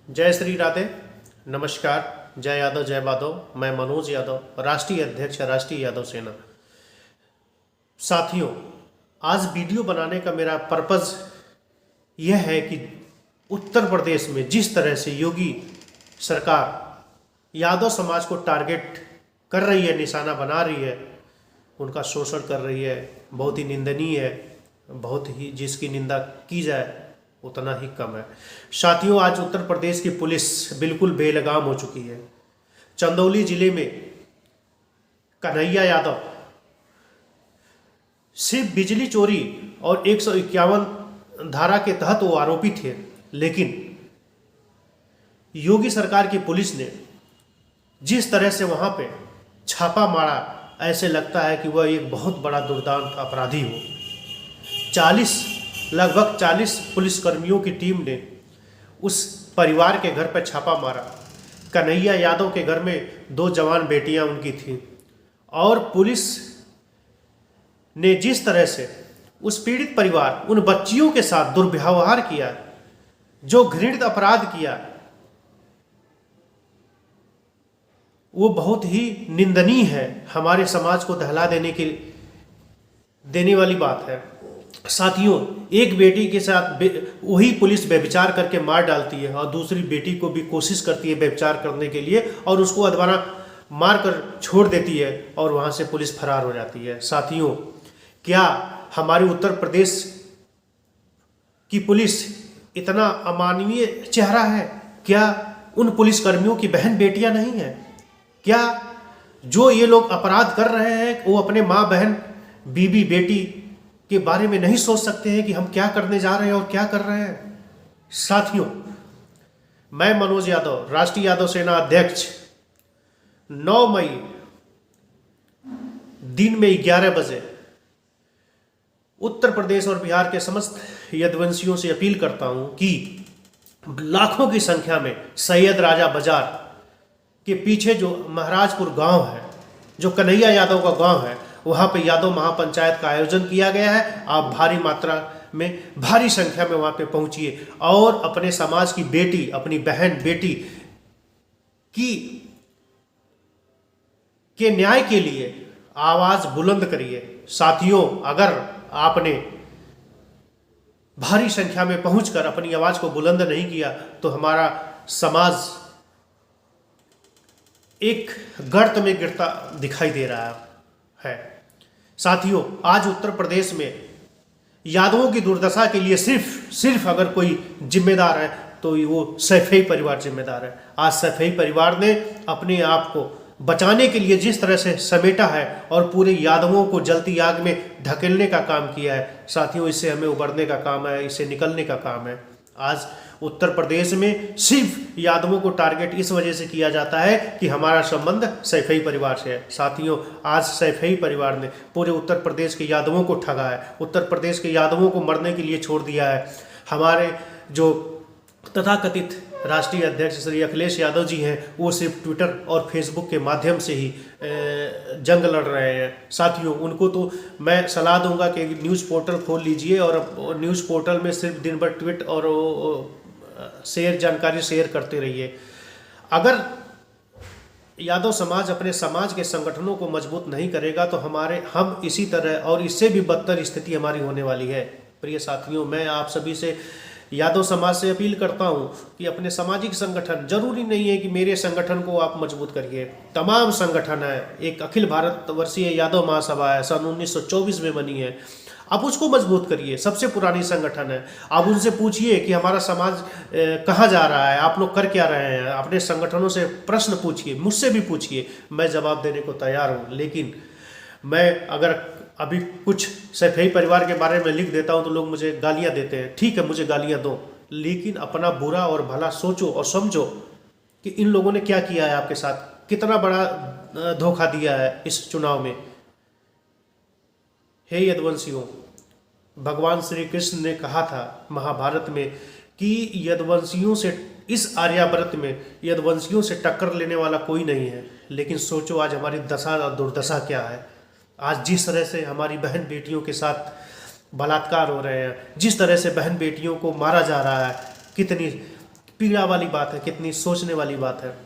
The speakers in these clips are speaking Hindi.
जय श्री राधे। नमस्कार। जय यादव जय माधव। मैं मनोज यादव, राष्ट्रीय अध्यक्ष राष्ट्रीय यादव सेना। साथियों, आज वीडियो बनाने का मेरा पर्पज़ यह है कि उत्तर प्रदेश में जिस तरह से योगी सरकार यादव समाज को टारगेट कर रही है, निशाना बना रही है, उनका शोषण कर रही है, बहुत ही निंदनीय है। बहुत ही जिसकी निंदा की जाए उतना ही कम है। साथियों, आज उत्तर प्रदेश की पुलिस बिल्कुल बेलगाम हो चुकी है। चंदौली जिले में कन्हैया यादव सिर्फ बिजली चोरी और 151 धारा के तहत वो आरोपी थे, लेकिन योगी सरकार की पुलिस ने जिस तरह से वहां पे छापा मारा, ऐसे लगता है कि वह एक बहुत बड़ा दुर्दांत अपराधी हो। लगभग 40 पुलिसकर्मियों की टीम ने उस परिवार के घर पर छापा मारा। कन्हैया यादव के घर में 2 जवान बेटियां उनकी थीं, और पुलिस ने जिस तरह से उस पीड़ित परिवार, उन बच्चियों के साथ दुर्व्यवहार किया, जो घृणित अपराध किया, वो बहुत ही निंदनीय है। हमारे समाज को दहला देने वाली बात है। साथियों, एक बेटी के साथ वही पुलिस व्यभिचार करके मार डालती है, और दूसरी बेटी को भी कोशिश करती है व्यभिचार करने के लिए, और उसको अधवारा मार कर छोड़ देती है, और वहाँ से पुलिस फरार हो जाती है। साथियों, क्या हमारे उत्तर प्रदेश की पुलिस इतना अमानवीय चेहरा है? क्या उन पुलिसकर्मियों की बहन बेटियां नहीं हैं? क्या जो ये लोग अपराध कर रहे हैं वो अपने माँ, बहन, बीबी, बेटी के बारे में नहीं सोच सकते हैं कि हम क्या करने जा रहे हैं और क्या कर रहे हैं? साथियों, मैं मनोज यादव, राष्ट्रीय यादव सेना अध्यक्ष, 9 मई दिन में 11 बजे उत्तर प्रदेश और बिहार के समस्त यदुवंशियों से अपील करता हूं कि लाखों की संख्या में सैयद राजा बाजार के पीछे जो महाराजपुर गांव है, जो कन्हैया यादव का गांव है, वहाँ पे यादव महापंचायत का आयोजन किया गया है। आप भारी मात्रा में, भारी संख्या में वहाँ पे पहुँचिए और अपने समाज की बेटी, अपनी बहन बेटी के न्याय के लिए आवाज़ बुलंद करिए। साथियों, अगर आपने भारी संख्या में पहुंचकर अपनी आवाज़ को बुलंद नहीं किया तो हमारा समाज एक गर्त में गिरता दिखाई दे रहा है। साथियों, आज उत्तर प्रदेश में यादवों की दुर्दशा के लिए सिर्फ अगर कोई जिम्मेदार है तो वो सैफई परिवार जिम्मेदार है। आज सैफई परिवार ने अपने आप को बचाने के लिए जिस तरह से समेटा है और पूरे यादवों को जलती आग में धकेलने का काम किया है, साथियों, इससे हमें उबरने का काम है, इससे निकलने का काम है। आज उत्तर प्रदेश में सिर्फ यादवों को टारगेट इस वजह से किया जाता है कि हमारा संबंध सैफई परिवार से है। साथियों, आज सैफई परिवार ने पूरे उत्तर प्रदेश के यादवों को ठगा है, उत्तर प्रदेश के यादवों को मरने के लिए छोड़ दिया है। हमारे जो तथाकथित राष्ट्रीय अध्यक्ष श्री अखिलेश यादव जी हैं, वो सिर्फ ट्विटर और फेसबुक के माध्यम से ही जंग लड़ रहे हैं। साथियों, उनको तो मैं सलाह दूंगा कि न्यूज़ पोर्टल खोल लीजिए और न्यूज़ पोर्टल में सिर्फ दिन भर ट्वीट और जानकारी शेयर करते रहिए। अगर यादव समाज अपने समाज के संगठनों को मजबूत नहीं करेगा तो हम इसी तरह और इससे भी बदतर स्थिति हमारी होने वाली है। प्रिय साथियों, मैं आप सभी से, यादव समाज से अपील करता हूं कि अपने सामाजिक संगठन, जरूरी नहीं है कि मेरे संगठन को आप मजबूत करिए, तमाम संगठन है, एक अखिल भारत वर्षीय यादव महासभा है, सन 1924 में बनी है, आप उसको मजबूत करिए, सबसे पुरानी संगठन है। आप उनसे पूछिए कि हमारा समाज कहाँ जा रहा है, आप लोग कर क्या रहे हैं, अपने संगठनों से प्रश्न पूछिए, मुझसे भी पूछिए, मैं जवाब देने को तैयार हूँ। लेकिन मैं अगर अभी कुछ सैफई परिवार के बारे में लिख देता हूं तो लोग मुझे गालियां देते हैं। ठीक है, मुझे गालियां दो, लेकिन अपना बुरा और भला सोचो और समझो कि इन लोगों ने क्या किया है आपके साथ, कितना बड़ा धोखा दिया है इस चुनाव में। हे यदुवंशियों, भगवान श्री कृष्ण ने कहा था महाभारत में कि यदुवंशियों से, इस आर्यावर्त में यदुवंशियों से टक्कर लेने वाला कोई नहीं है। लेकिन सोचो आज हमारी दशा और दुर्दशा क्या है। आज जिस तरह से हमारी बहन बेटियों के साथ बलात्कार हो रहे हैं, जिस तरह से बहन बेटियों को मारा जा रहा है, कितनी पीड़ा वाली बात है, कितनी सोचने वाली बात है।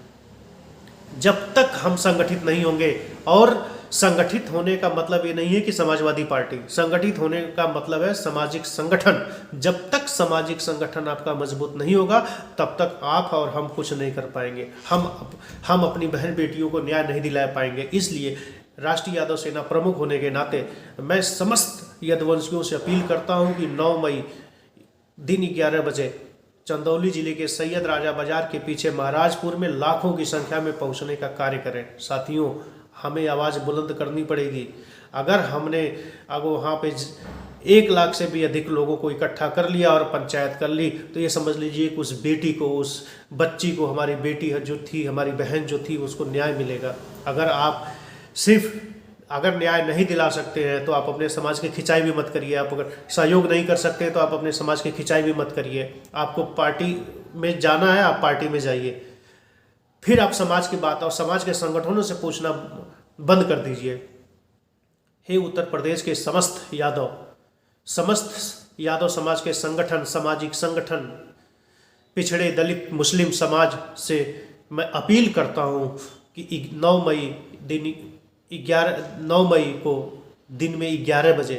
जब तक हम संगठित नहीं होंगे, और संगठित होने का मतलब ये नहीं है कि समाजवादी पार्टी, संगठित होने का मतलब है सामाजिक संगठन। जब तक सामाजिक संगठन आपका मजबूत नहीं होगा तब तक आप और हम कुछ नहीं कर पाएंगे। हम अपनी बहन बेटियों को न्याय नहीं दिला पाएंगे। इसलिए राष्ट्रीय यादव सेना प्रमुख होने के नाते मैं समस्त यदुवंशियों से अपील करता हूं कि 9 मई दिन 11 बजे चंदौली जिले के सैयद राजा बाजार के पीछे महाराजपुर में लाखों की संख्या में पहुंचने का कार्य करें। साथियों, हमें आवाज़ बुलंद करनी पड़ेगी। अगर हमने वहाँ पे 1 लाख से भी अधिक लोगों को इकट्ठा कर लिया और पंचायत कर ली, तो ये समझ लीजिए कि उस बेटी को, उस बच्ची को, हमारी बेटी जो थी, हमारी बहन जो थी, उसको न्याय मिलेगा। अगर न्याय नहीं दिला सकते हैं तो आप अपने समाज की खिंचाई भी मत करिए। आप अगर सहयोग नहीं कर सकते तो आप अपने समाज की खिंचाई भी मत करिए। आपको पार्टी में जाना है, आप पार्टी में जाइए। फिर आप समाज की बात और समाज के संगठनों से पूछना बंद कर दीजिए। हे उत्तर प्रदेश के समस्त यादव समाज के संगठन, सामाजिक संगठन, पिछड़े दलित मुस्लिम समाज से मैं अपील करता हूँ कि 9 मई को दिन में 11 बजे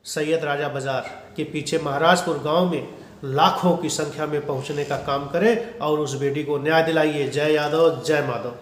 सैयद राजा बाजार के पीछे महाराजपुर गांव में लाखों की संख्या में पहुंचने का काम करें और उस बेटी को न्याय दिलाइए। जय यादव, जय माधव।